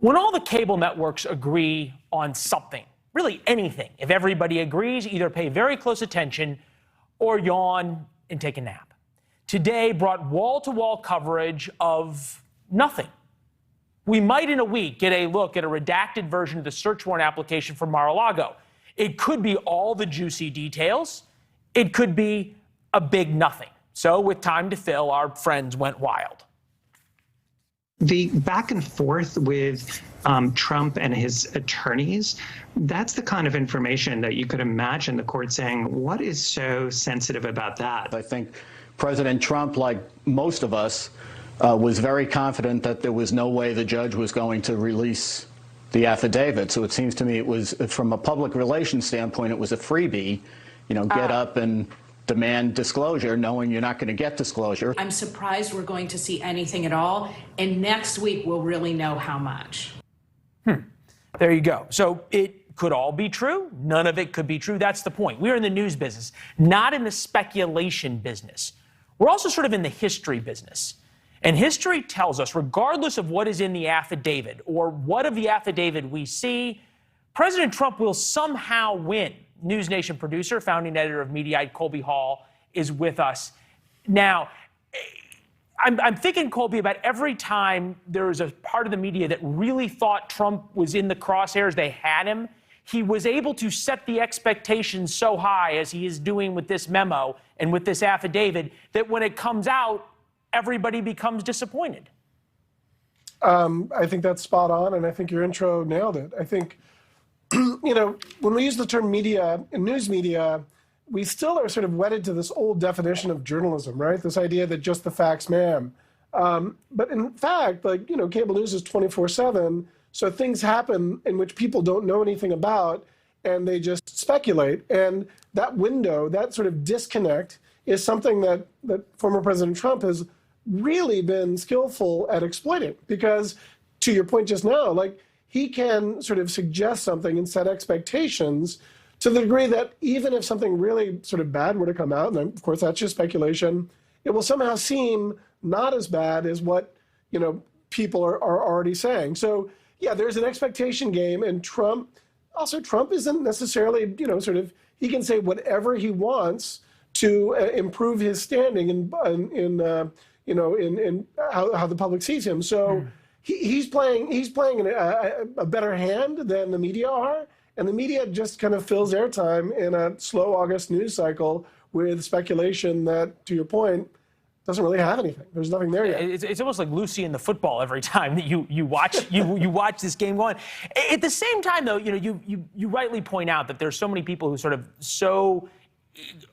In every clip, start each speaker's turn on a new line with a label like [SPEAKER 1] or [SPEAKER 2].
[SPEAKER 1] When all the cable networks agree on something, really anything, if everybody agrees, either pay very close attention or yawn and take a nap. Today brought wall-to-wall coverage of nothing. We might in a week get a look at a redacted version of the search warrant application for Mar-a-Lago. It could be all the juicy details. It could be a big nothing. So with time to fill, our friends went wild.
[SPEAKER 2] The back and forth with Trump and his attorneys, that's the kind of information that you could imagine the court saying, what is so sensitive about that?
[SPEAKER 3] I think President Trump, like most of us, was very confident that there was no way the judge was going to release the affidavit. So it seems to me it was, from a public relations standpoint, it was a freebie, get up and demand disclosure, knowing you're not going to get disclosure.
[SPEAKER 4] I'm surprised we're going to see anything at all, and next week we'll really know how much.
[SPEAKER 1] There you go. So it could all be true. None of it could be true. That's the point. We're in the news business, not in the speculation business. We're also sort of in the history business. And history tells us, regardless of what is in the affidavit or what of the affidavit we see, President Trump will somehow win. NewsNation producer, founding editor of Mediate, Colby is with us. Now, I'm thinking, Colby, about every time there was a part of the media that really thought Trump was in the crosshairs, they had him, he was able to set the expectations so high, as he is doing with this memo and with this affidavit, that when it comes out, everybody becomes disappointed.
[SPEAKER 5] I think that's spot on, and I think your intro nailed it. I think, when we use the term media and news media, we still are sort of wedded to this old definition of journalism, right? This idea that just the facts, ma'am. But in fact, cable news is 24/7, so things happen in which people don't know anything about, and they just speculate. And that window, that sort of disconnect, is something that former President Trump has really been skillful at exploiting. Because, to your point just now, he can sort of suggest something and set expectations to the degree that even if something really sort of bad were to come out, and of course that's just speculation, it will somehow seem not as bad as what people are already saying. So yeah, there's an expectation game, and Trump isn't necessarily he can say whatever he wants to improve his standing in how the public sees him. So. He's playing a better hand than the media are, and the media just kind of fills airtime in a slow August news cycle with speculation that, to your point, doesn't really have anything. There's nothing there yet.
[SPEAKER 1] It's almost like Lucy in the football every time that you watch you watch this game go on. At the same time, though, you rightly point out that there's so many people who sort of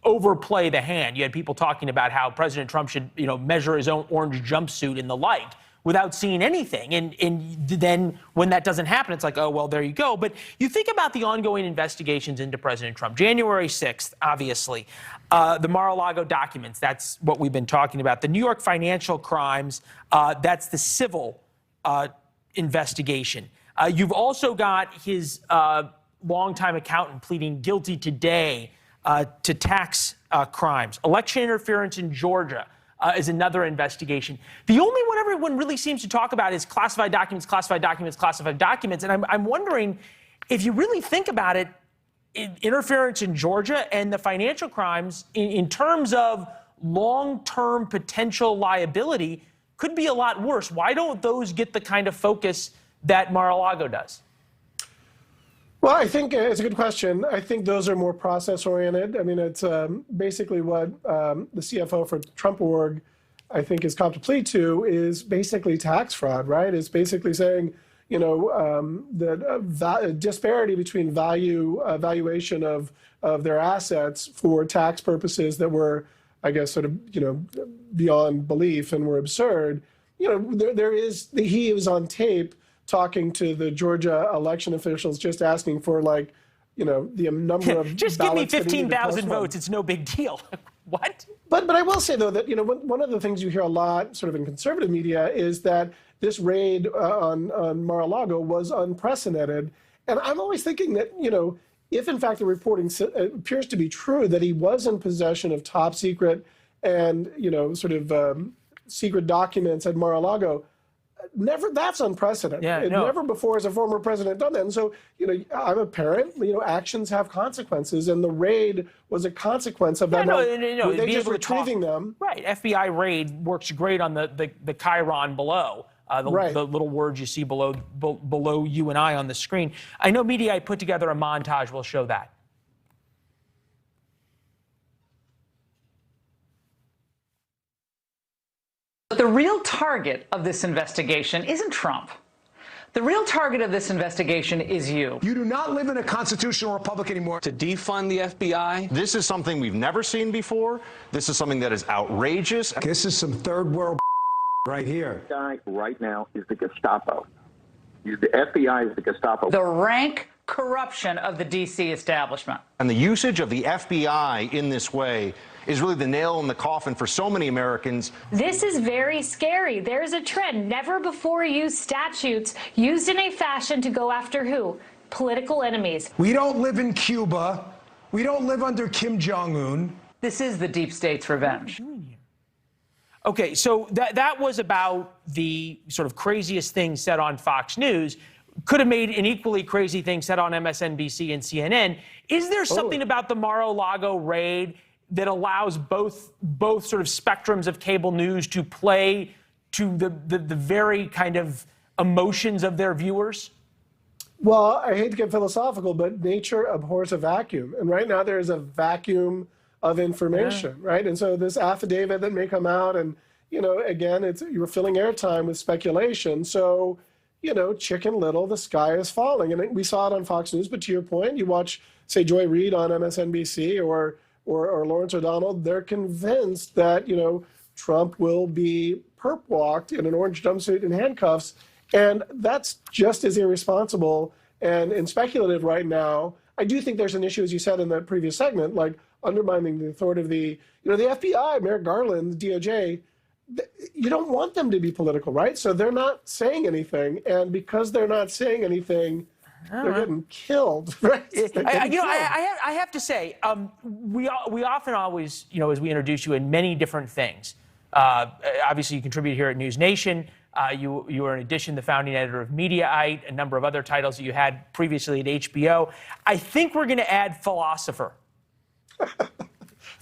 [SPEAKER 1] overplay the hand. You had people talking about how President Trump should measure his own orange jumpsuit in the light, without seeing anything. And then when that doesn't happen, it's like, oh, well, there you go. But you think about the ongoing investigations into President Trump. January 6th, obviously. The Mar-a-Lago documents, that's what we've been talking about. The New York financial crimes, that's the civil investigation. You've also got his longtime accountant pleading guilty today to tax crimes. Election interference in Georgia is another investigation. The only one everyone really seems to talk about is classified documents, classified documents, classified documents. And I'm wondering, if you really think about it, interference in Georgia and the financial crimes, in terms of long-term potential liability, could be a lot worse. Why don't those get the kind of focus that Mar-a-Lago does?
[SPEAKER 5] Well, I think it's a good question. I think those are more process-oriented. I mean, it's basically what the CFO for Trump Org, I think, has come to plead to is basically tax fraud, right? It's basically saying, the disparity between valuation of their assets for tax purposes that were, I guess, sort of, beyond belief and were absurd. He was on tape talking to the Georgia election officials, just asking for the number of
[SPEAKER 1] just give me 15,000 votes. It's no big deal. What?
[SPEAKER 5] But I will say though that one of the things you hear a lot, sort of in conservative media, is that this raid on Mar-a-Lago was unprecedented, and I'm always thinking that if in fact the reporting appears to be true that he was in possession of top secret and secret documents at Mar-a-Lago, that's unprecedented.
[SPEAKER 1] Yeah,
[SPEAKER 5] Never before has a former president done that. And so, I'm a parent, actions have consequences, and the raid was a consequence of that. Were they just retrieving them?
[SPEAKER 1] Right. FBI raid works great on the chyron below. The little words you see below you and I on the screen. I know Mediate put together a montage. We'll show that.
[SPEAKER 6] But the real target of this investigation isn't Trump. The real target of this investigation is you.
[SPEAKER 7] You do not live in a constitutional republic anymore.
[SPEAKER 8] To defund the FBI? This is something we've never seen before. This is something that is outrageous.
[SPEAKER 7] This is some third world right here.
[SPEAKER 9] The guy right now is the Gestapo. The FBI is the Gestapo.
[SPEAKER 6] The rank corruption of the D.C. establishment.
[SPEAKER 8] And the usage of the FBI in this way is really the nail in the coffin for so many Americans.
[SPEAKER 10] This is very scary. There's a trend. Never before used statutes used in a fashion to go after who? Political enemies.
[SPEAKER 7] We don't live in Cuba. We don't live under Kim Jong-un.
[SPEAKER 6] This is the deep state's revenge.
[SPEAKER 1] Okay, so that was about the sort of craziest thing said on Fox News. Could have made an equally crazy thing said on MSNBC and CNN. Is there something about the Mar-a-Lago raid that allows both sort of spectrums of cable news to play to the very kind of emotions of their viewers?
[SPEAKER 5] Well, I hate to get philosophical, but nature abhors a vacuum. And right now there is a vacuum of information, right? And so this affidavit that may come out and, again, you're filling airtime with speculation. So, Chicken Little, the sky is falling. And we saw it on Fox News, but to your point, you watch, say, Joy Reid on MSNBC or Lawrence O'Donnell, they're convinced that, Trump will be perp walked in an orange jumpsuit and handcuffs. And that's just as irresponsible and speculative right now. I do think there's an issue, as you said in the previous segment, like undermining the authority of the FBI, Merrick Garland, the DOJ. You don't want them to be political, right? So they're not saying anything. And because they're not saying anything, they're getting killed, right?
[SPEAKER 1] I have to say, we often always, as we introduce you in many different things. Obviously, you contribute here at NewsNation. You are, in addition, the founding editor of Mediate, a number of other titles that you had previously at HBO. I think we're going to add philosopher.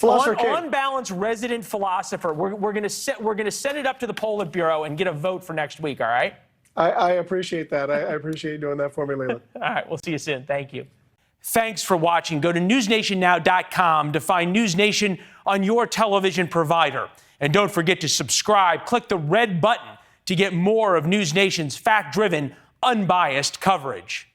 [SPEAKER 1] On balance, resident philosopher. We're going to send it up to the Politburo and get a vote for next week. All right.
[SPEAKER 5] I appreciate that. I appreciate doing that for me, Leland.
[SPEAKER 1] All right. We'll see you soon. Thank you. Thanks for watching. Go to newsnationnow.com to find NewsNation on your television provider. And don't forget to subscribe. Click the red button to get more of NewsNation's fact-driven, unbiased coverage.